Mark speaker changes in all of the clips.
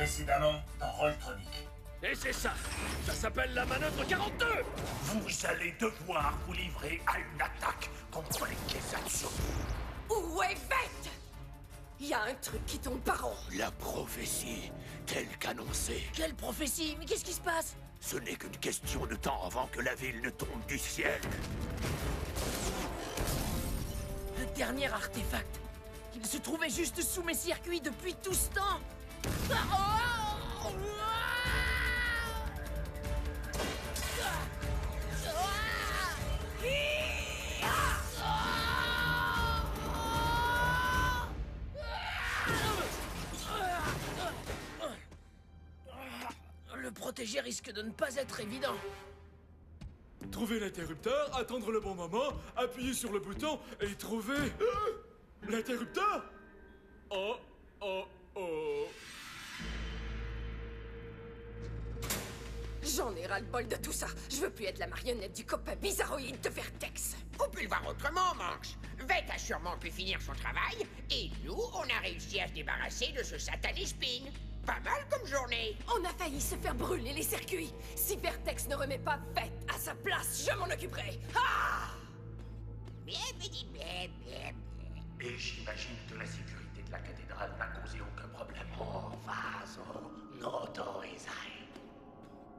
Speaker 1: Précédemment, dans Rolltronic.
Speaker 2: Et c'est ça. Ça s'appelle la manœuvre 42.
Speaker 1: Vous allez devoir vous livrer à une attaque contre les Kesatsu.
Speaker 3: Où est Vette? Il y a un truc qui tombe par rond.
Speaker 4: La prophétie, telle qu'annoncée.
Speaker 3: Quelle prophétie? Mais qu'est-ce qui se passe?
Speaker 4: Ce n'est qu'une question de temps avant que la ville ne tombe du ciel.
Speaker 3: Le dernier artefact. Il se trouvait juste sous mes circuits depuis tout ce temps. Le protéger risque de ne pas être évident.
Speaker 5: Trouver l'interrupteur, attendre le bon moment, appuyer sur le bouton et trouver... l'interrupteur. Oh, oh, oh.
Speaker 3: J'en ai ras-le-bol de tout ça. Je veux plus être la marionnette du copain bizarroïde de Vertex.
Speaker 6: On peut le voir autrement, Manx. Vette a sûrement pu finir son travail, et nous, on a réussi à se débarrasser de ce satané spin. Pas mal comme journée.
Speaker 3: On a failli se faire brûler les circuits. Si Vertex ne remet pas Vette à sa place, je m'en occuperai. Ah!
Speaker 6: Bien, petit, bien, bien, bien.
Speaker 1: Et j'imagine que la sécurité de la cathédrale n'a causé aucun problème. Oh, vaso, notorizai.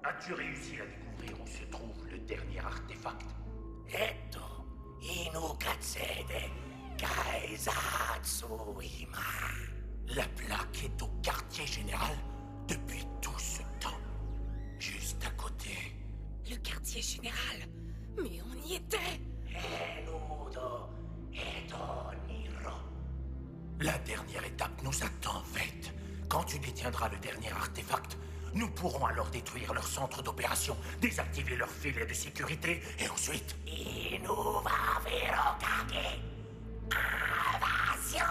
Speaker 1: As-tu réussi à découvrir où se trouve le dernier artefact? Eto, inukatsede, kaizatsuima. La plaque est au quartier général depuis tout ce temps. Juste à côté.
Speaker 3: Le quartier général? Mais on y était!
Speaker 1: Enudo eto niro. La dernière étape nous attend, Vette. Quand tu détiendras le dernier artefact, nous pourrons alors détruire leur centre d'opération, désactiver leur filet de sécurité, et ensuite... Inuva Verokage. Invasion!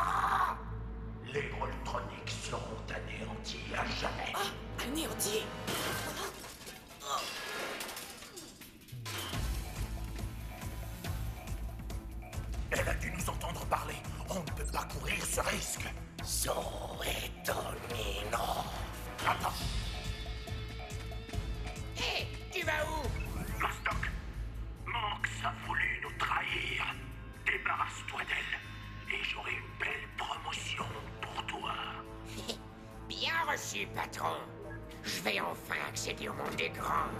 Speaker 1: Les Rolltronics seront anéantis à jamais.
Speaker 3: Ah! Anéantis!
Speaker 1: Elle a dû nous entendre parler. On ne peut pas courir ce risque. Zoetonino. Attends.
Speaker 6: Hé, tu vas où?
Speaker 1: Vostok, Manx a voulu nous trahir. Débarrasse-toi d'elle, et j'aurai une belle promotion pour toi.
Speaker 6: Bien reçu, patron. Je vais enfin accéder au monde des grands.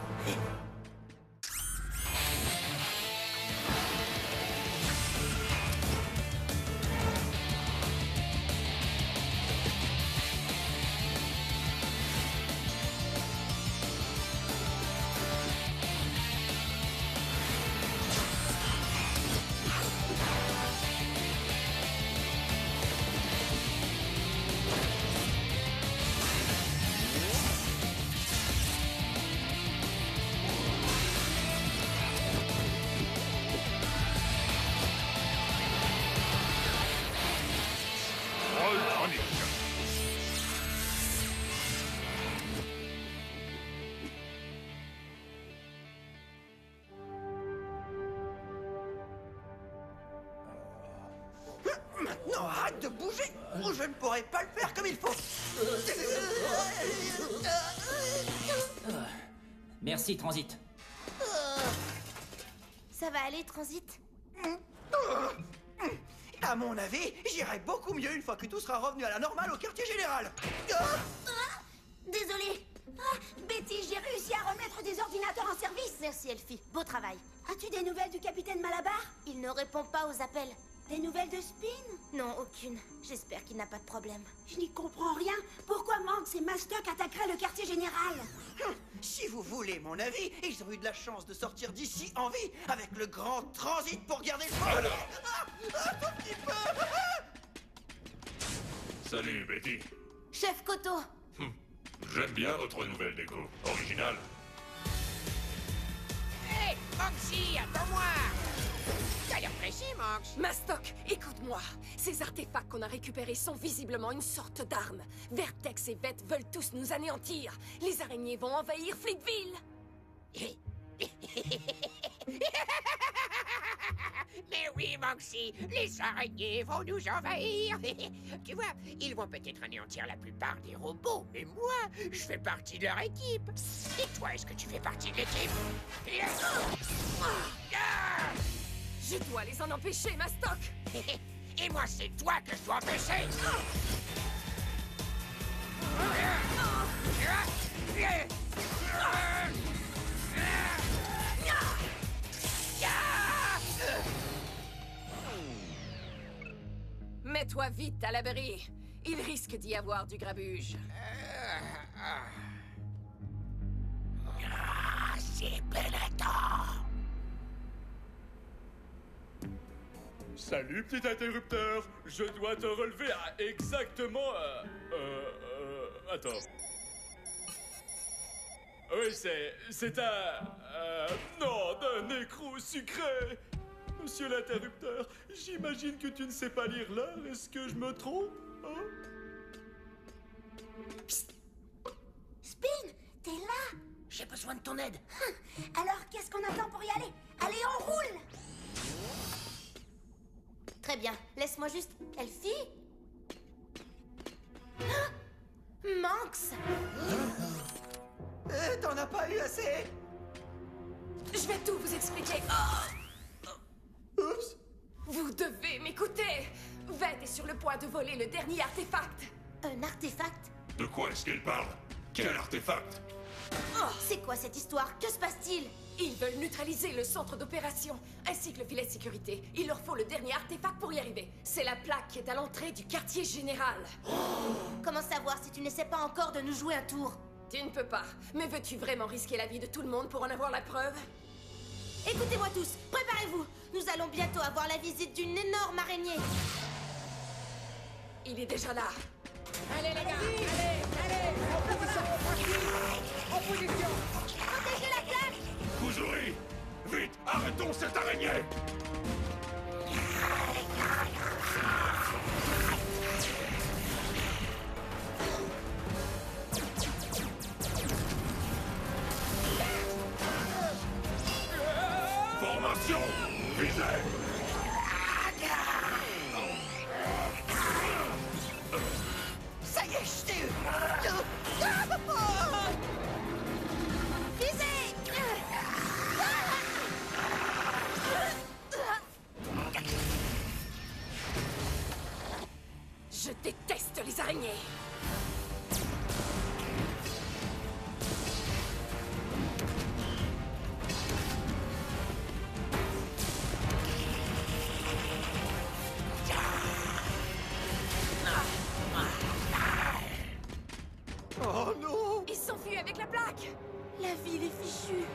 Speaker 7: Maintenant, arrête de bouger ou je ne pourrai pas le faire comme il faut.
Speaker 8: Merci, Transit.
Speaker 9: Ça va aller, Transit?
Speaker 7: À mon avis, j'irai beaucoup mieux une fois que tout sera revenu à la normale au quartier général.
Speaker 9: Désolée.
Speaker 10: Betty, j'ai réussi à remettre des ordinateurs en service.
Speaker 9: Merci, Elfie. Beau travail.
Speaker 10: As-tu des nouvelles du capitaine Malabar?
Speaker 9: Il ne répond pas aux appels.
Speaker 10: Des nouvelles de Spin?
Speaker 9: Non, aucune. J'espère qu'il n'a pas de problème.
Speaker 10: Je n'y comprends rien. Pourquoi Manx et Mastock attaqueraient le quartier général?
Speaker 7: Si vous voulez mon avis, ils ont eu de la chance de sortir d'ici en vie avec le grand transit pour garder le feu. Un tout petit peu.
Speaker 11: Salut, Betty.
Speaker 9: Chef Koto.
Speaker 11: J'aime bien votre nouvelle déco. Originale.
Speaker 6: Hé, Manxy, attends-moi. T'as l'air pressé, Manx.
Speaker 3: Mastock, écoute-moi. Ces artefacts qu'on a récupérés sont visiblement une sorte d'arme. Vertex et Vette veulent tous nous anéantir. Les araignées vont envahir Fleetville.
Speaker 6: Mais oui, Manxie, les araignées vont nous envahir. Tu vois, ils vont peut-être anéantir la plupart des robots, mais moi, je fais partie de leur équipe. Et toi, est-ce que tu fais partie de l'équipe?
Speaker 3: Je dois les en empêcher, Mastoc.
Speaker 6: Et moi, c'est toi que je dois empêcher.
Speaker 3: Mets-toi vite à l'abri. Il risque d'y avoir du grabuge.
Speaker 1: C'est Bellator.
Speaker 5: Salut, petit interrupteur. Je dois te relever à exactement... Attends. Oui, c'est un... non, d'un écrou sucré. Monsieur l'interrupteur, j'imagine que tu ne sais pas lire l'heure. Est-ce que je me trompe, hein?
Speaker 10: Psst. Spin, t'es là?
Speaker 7: J'ai besoin de ton aide.
Speaker 10: Alors, qu'est-ce qu'on attend pour y aller? Allez, on roule!
Speaker 9: Très bien, laisse-moi juste... Elfie? Manx!
Speaker 7: T'en as pas eu assez?
Speaker 3: Je vais tout vous expliquer.
Speaker 5: Oups.
Speaker 3: Vous devez m'écouter. Veth est sur le point de voler le dernier artefact.
Speaker 9: Un artefact?
Speaker 11: De quoi est-ce qu'elle parle? Quel artefact?
Speaker 9: C'est quoi cette histoire? Que se passe-t-il?
Speaker 3: Ils veulent neutraliser le centre d'opération, ainsi que le filet de sécurité. Il leur faut le dernier artefact pour y arriver. C'est la plaque qui est à l'entrée du quartier général.
Speaker 9: Comment savoir si tu n'essaies pas encore de nous jouer un tour?
Speaker 3: Tu ne peux pas. Mais veux-tu vraiment risquer la vie de tout le monde pour en avoir la preuve?
Speaker 9: Écoutez-moi tous, préparez-vous. Nous allons bientôt avoir la visite d'une énorme araignée.
Speaker 3: Il est déjà là.
Speaker 8: Allez les gars, allez, en position.
Speaker 9: Protégez la plaque!
Speaker 11: Kuzuri! Vite, arrêtons cette araignée! Formation! Visez!
Speaker 7: Ça y est, je t'ai eu.
Speaker 9: Visez!
Speaker 3: Je déteste les araignées.
Speaker 7: Oh non!
Speaker 3: Ils s'enfuient avec la plaque.
Speaker 9: La ville est fichue.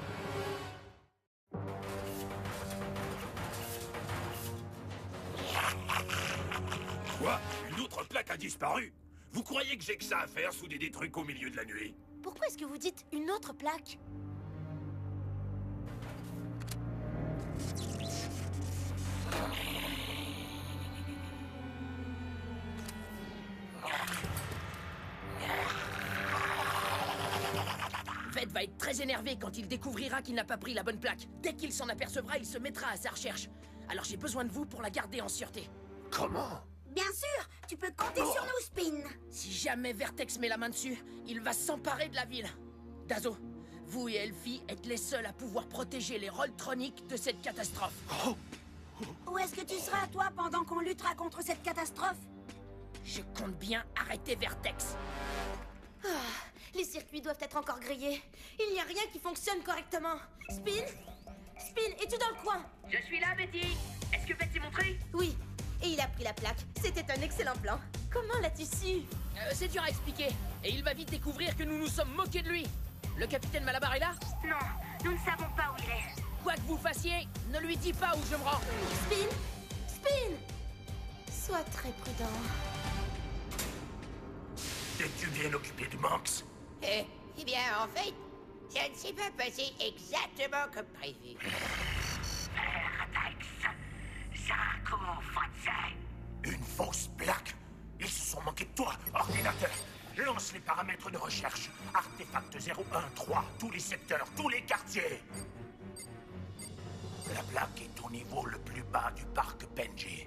Speaker 4: Quoi? Une autre plaque a disparu? Vous croyez que j'ai que ça à faire souder des trucs au milieu de la nuit?
Speaker 9: Pourquoi est-ce que vous dites une autre plaque?
Speaker 8: Veth va être très énervé quand il découvrira qu'il n'a pas pris la bonne plaque. Dès qu'il s'en apercevra, il se mettra à sa recherche. Alors j'ai besoin de vous pour la garder en sûreté.
Speaker 1: Comment?
Speaker 10: Bien sûr, tu peux compter sur nous, Spin.
Speaker 8: Si jamais Vertex met la main dessus, il va s'emparer de la ville. Dazo, vous et Elfie êtes les seuls à pouvoir protéger les Rolltronics de cette catastrophe.
Speaker 10: Où est-ce que tu seras, toi, pendant qu'on luttera contre cette catastrophe?
Speaker 8: Je compte bien arrêter Vertex.
Speaker 9: Les circuits doivent être encore grillés. Il n'y a rien qui fonctionne correctement. Spin? Spin, es-tu dans le coin?
Speaker 12: Je suis là, Betty. Est-ce que Beth s'est montrée?
Speaker 9: Oui, et il a pris la plaque. C'était un excellent plan. Comment l'as-tu su?
Speaker 8: C'est dur à expliquer. Et il va vite découvrir que nous nous sommes moqués de lui. Le capitaine Malabar est là?
Speaker 12: Non, nous ne savons pas où il est.
Speaker 8: Quoi que vous fassiez, ne lui dis pas où je me rends.
Speaker 9: Spin? Spin! Sois très prudent.
Speaker 1: Es-tu bien occupé de Manx?
Speaker 6: Eh bien, en fait, ça ne s'est pas passé exactement comme prévu.
Speaker 1: Une fausse plaque? Ils se sont moqués de toi, ordinateur. Lance les paramètres de recherche. Artefact 013, tous les secteurs, tous les quartiers. La plaque est au niveau le plus bas du parc Benji.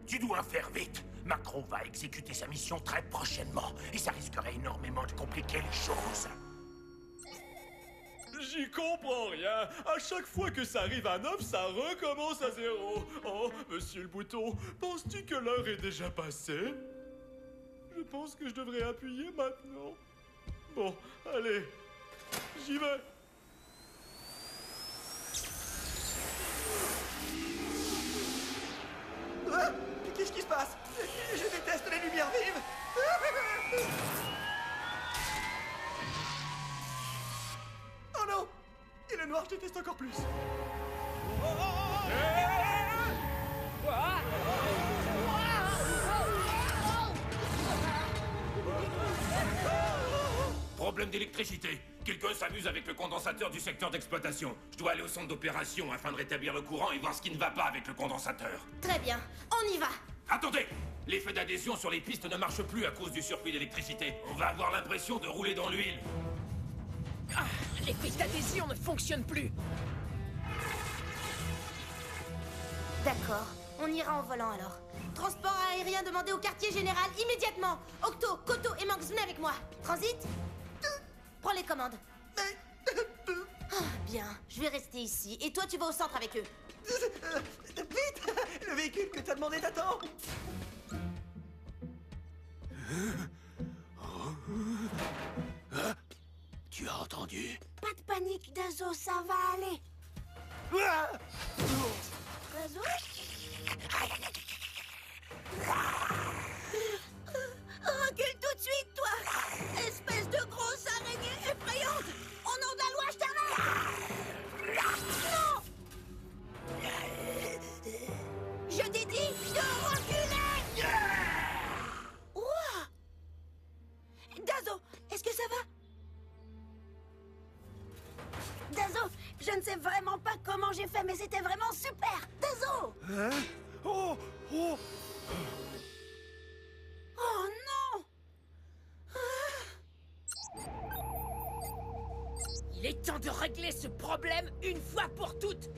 Speaker 1: Tu dois faire vite. Macro va exécuter sa mission très prochainement. Et ça risquerait énormément de compliquer les choses.
Speaker 5: J'y comprends rien. À chaque fois que ça arrive à 9, ça recommence à 0. Oh, monsieur le bouton, penses-tu que l'heure est déjà passée? Je pense que je devrais appuyer maintenant. Bon, allez, j'y vais.
Speaker 7: Ah, qu'est-ce qui se passe? Je déteste les lumières vives. Oh non! Et le noir, je déteste encore plus.
Speaker 4: Problème d'électricité. Quelqu'un s'amuse avec le condensateur du secteur d'exploitation. Je dois aller au centre d'opération afin de rétablir le courant et voir ce qui ne va pas avec le condensateur.
Speaker 9: Très bien, on y va.
Speaker 4: Attendez! L'effet d'adhésion sur les pistes ne marche plus à cause du surplus d'électricité. On va avoir l'impression de rouler dans l'huile.
Speaker 8: Ah, l'effet d'adhésion ne fonctionne plus.
Speaker 9: D'accord, on ira en volant alors. Transport aérien demandé au quartier général immédiatement. Octo, Koto et Manx, venez avec moi. Transit? Prends les commandes. Ah, bien, je vais rester ici. Et toi, tu vas au centre avec eux.
Speaker 7: Vite! Le véhicule que t'as demandé d'attendre!
Speaker 1: Tu as entendu?
Speaker 10: Pas de panique, Dazo, ça va aller. Dazo? Recule tout de suite, toi! Espèce de grosse araignée effrayante! Au nom de la loi, je t'arrête! Non! Je t'ai dit de reculer! Ouah! Dazo, est-ce que ça va? Dazo, je ne sais vraiment pas comment j'ai fait, mais c'était vraiment super! Dazo!
Speaker 7: Hein? Oh! Oh!
Speaker 10: Oh non!
Speaker 8: Il est temps de régler ce problème une fois pour toutes.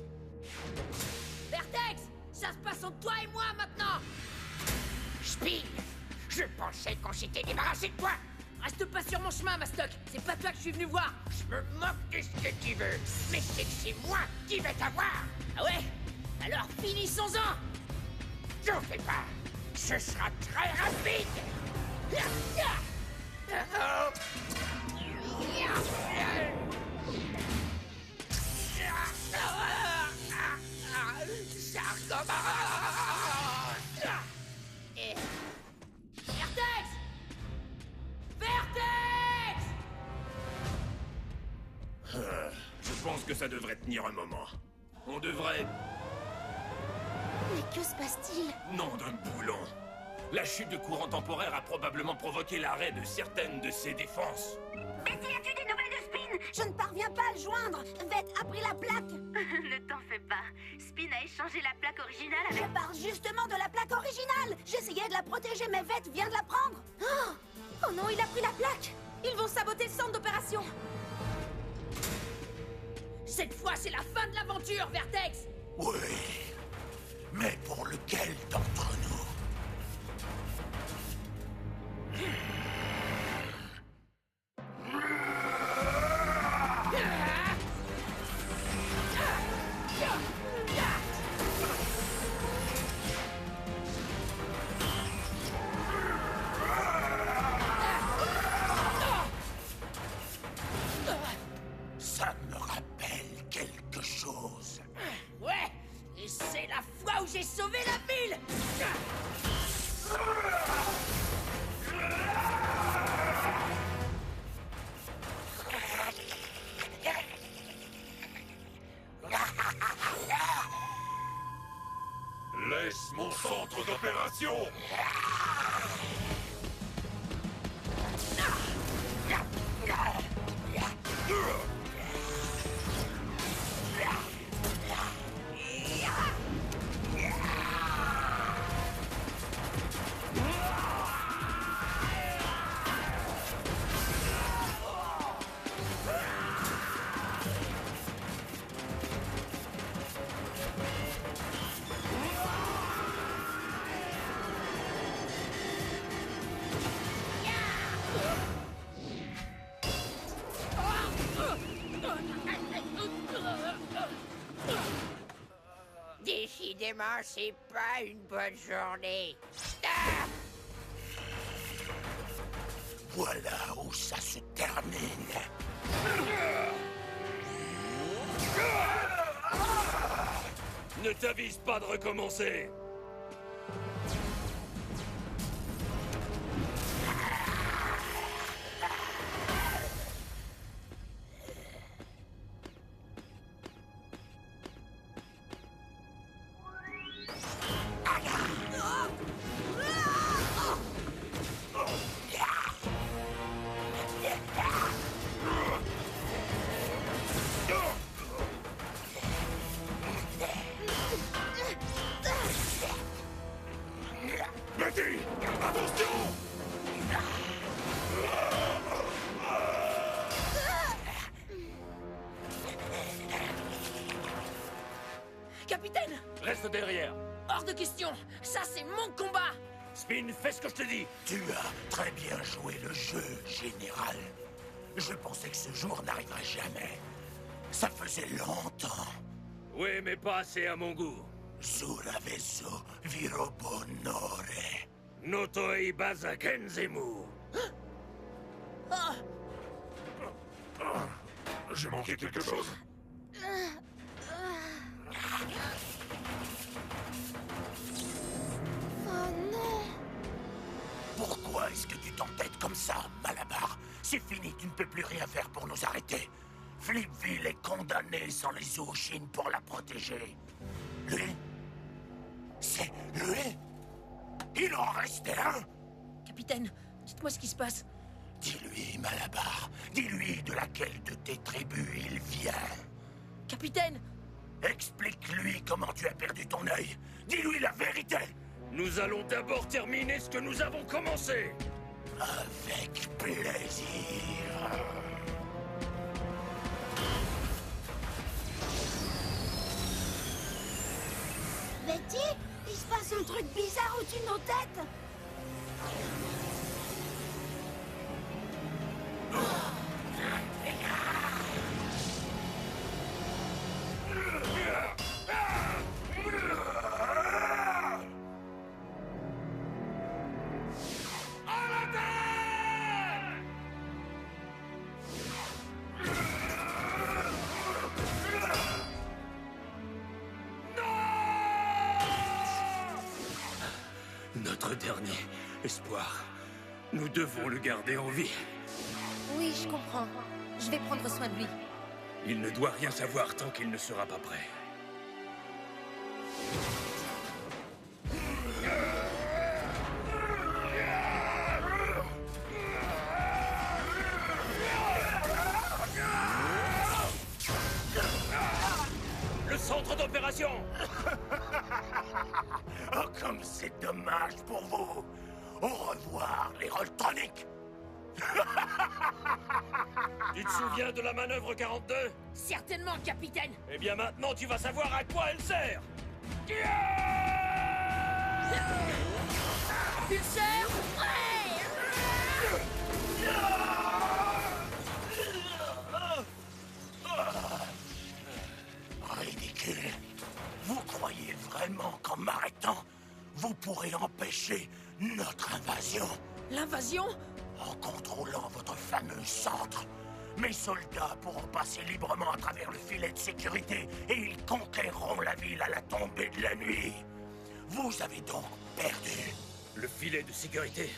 Speaker 8: Vertex, ça se passe entre toi et moi maintenant.
Speaker 6: Spin, je pensais qu'on s'était débarrassé de toi.
Speaker 8: Reste pas sur mon chemin, Mastoc. C'est pas toi que je suis venu voir.
Speaker 6: Je me moque de ce que tu veux, mais c'est moi qui vais t'avoir.
Speaker 8: Ah ouais? Alors finissons-en.
Speaker 6: J'en fais pas. Ce sera très rapide. Ça recommence.
Speaker 8: Vertex! Vertex!
Speaker 4: Je pense que ça devrait tenir un moment. On devrait...
Speaker 9: Mais que se passe-t-il?
Speaker 4: Nom d'un boulon. La chute de courant temporaire a probablement provoqué l'arrêt de certaines de ses défenses.
Speaker 10: Betty, as-tu des nouvelles de Spin? Je ne parviens pas à le joindre. Vette a pris la plaque.
Speaker 12: Ne t'en fais pas. Spin a échangé la plaque originale avec...
Speaker 10: Je parle justement de la plaque originale. J'essayais de la protéger, mais Vette vient de la prendre.
Speaker 9: Oh non, il a pris la plaque. Ils vont saboter le centre d'opération.
Speaker 8: Cette fois, c'est la fin de l'aventure, Vertex!
Speaker 1: Oui. Mais pour lequel d'entre nous? Ça me rappelle quelque chose.
Speaker 8: Ouais! Et c'est la fois où j'ai sauvé la ville!
Speaker 11: Laisse mon centre d'opération!
Speaker 6: décidément, c'est pas une bonne journée. Ah!
Speaker 1: Voilà où ça se termine.
Speaker 2: Ne t'avise pas de recommencer.
Speaker 11: Betty, attention!
Speaker 8: Capitaine!
Speaker 2: Reste derrière.
Speaker 8: Hors de question! Ça, c'est mon combat!
Speaker 2: Spin, fais ce que je te dis.
Speaker 1: Tu as très bien joué le jeu, général. Je pensais que ce jour n'arriverait jamais. Ça faisait longtemps.
Speaker 2: Oui, mais pas assez à mon goût.
Speaker 1: Zuraveso virobonore.
Speaker 2: Notoi baza kenzemu.
Speaker 8: Ah!
Speaker 11: J'ai manqué quelque chose.
Speaker 9: Oh non!
Speaker 1: Pourquoi est-ce que tu t'entêtes comme ça, Malabar? C'est fini, tu ne peux plus rien faire pour nous arrêter. Flipville est condamné sans les Zouchines pour la protéger. Lui? C'est lui? Il en restait un?
Speaker 8: Capitaine, dites-moi ce qui se passe.
Speaker 1: Dis-lui, Malabar. Dis-lui de laquelle de tes tribus il vient.
Speaker 8: Capitaine!
Speaker 1: Explique-lui comment tu as perdu ton œil. Dis-lui la vérité.
Speaker 2: Nous allons d'abord terminer ce que nous avons commencé.
Speaker 1: Avec plaisir.
Speaker 10: Betty, il se passe un truc bizarre au-dessus de nos têtes.
Speaker 2: Notre dernier espoir. Nous devons le garder en vie.
Speaker 9: Oui, je comprends. Je vais prendre soin de lui.
Speaker 2: Il ne doit rien savoir tant qu'il ne sera pas prêt. Le centre d'opération!
Speaker 1: Oh, comme c'est dommage pour vous. Au revoir, les Roltroniques.
Speaker 2: Tu te souviens de la manœuvre 42?
Speaker 8: Certainement, capitaine!
Speaker 2: Eh bien maintenant, tu vas savoir à quoi elle sert!
Speaker 8: Pulseur!
Speaker 1: Ridicule. Vous croyez vraiment qu'en m'arrêtant, vous pourrez empêcher notre invasion?
Speaker 8: L'invasion?
Speaker 1: En contrôlant votre fameux centre, mes soldats pourront passer librement à travers le filet de sécurité et ils conquéreront la ville à la tombée de la nuit. Vous avez donc perdu.
Speaker 2: Le filet de sécurité?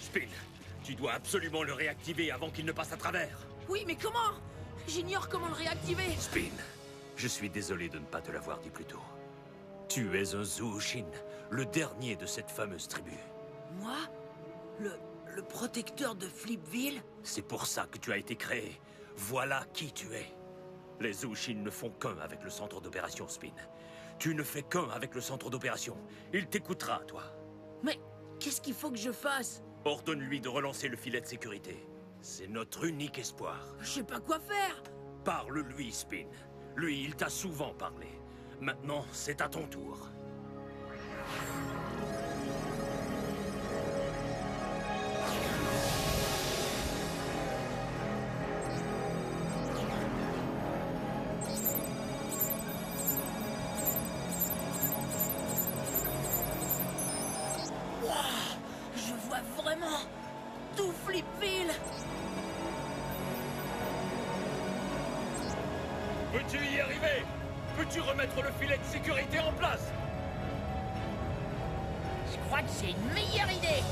Speaker 2: Spin, tu dois absolument le réactiver avant qu'il ne passe à travers.
Speaker 8: Oui, mais comment? J'ignore comment le réactiver.
Speaker 2: Spin, je suis désolé de ne pas te l'avoir dit plus tôt. Tu es un Zouchin, le dernier de cette fameuse tribu.
Speaker 8: Moi? Le protecteur de Flipville?
Speaker 2: C'est pour ça que tu as été créé. Voilà qui tu es. Les Zouchin ne font qu'un avec le centre d'opération, Spin. Tu ne fais qu'un avec le centre d'opération. Il t'écoutera, toi.
Speaker 8: Mais qu'est-ce qu'il faut que je fasse?
Speaker 2: Ordonne-lui de relancer le filet de sécurité. C'est notre unique espoir.
Speaker 8: Je sais pas quoi faire.
Speaker 2: Parle-lui, Spin. Lui, il t'a souvent parlé. Maintenant, c'est à ton tour. Peux-tu y arriver? Peux-tu remettre le filet de sécurité en place?
Speaker 8: Je crois que j'ai une meilleure idée.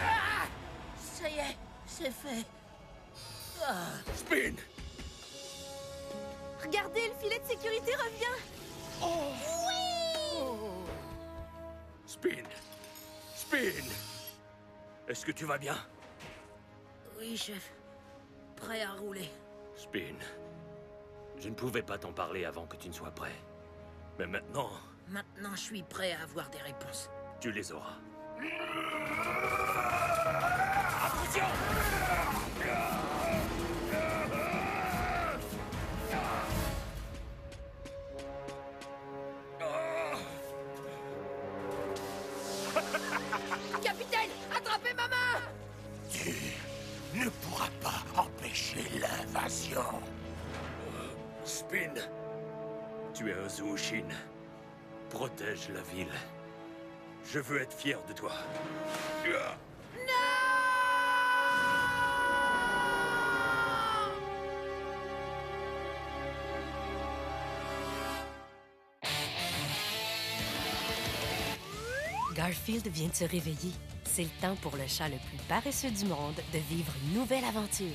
Speaker 8: Ah! Ça y est, c'est fait. Ah.
Speaker 2: Spin!
Speaker 9: Regardez, le filet de sécurité revient. Oui!
Speaker 2: Spin! Spin! Est-ce que tu vas bien?
Speaker 8: Oui, chef. Prêt à rouler.
Speaker 2: Spin, je ne pouvais pas t'en parler avant que tu ne sois prêt. Mais maintenant,
Speaker 8: Maintenant, je suis prêt à avoir des réponses.
Speaker 2: tu les auras. Attention!
Speaker 8: Capitaine, attrapez ma main!
Speaker 1: Tu ne pourras pas empêcher l'invasion.
Speaker 2: Spin, tu es un Zoushin. Protège la ville. Je veux être fier de toi.
Speaker 13: Garfield vient de se réveiller. C'est le temps pour le chat le plus paresseux du monde de vivre une nouvelle aventure.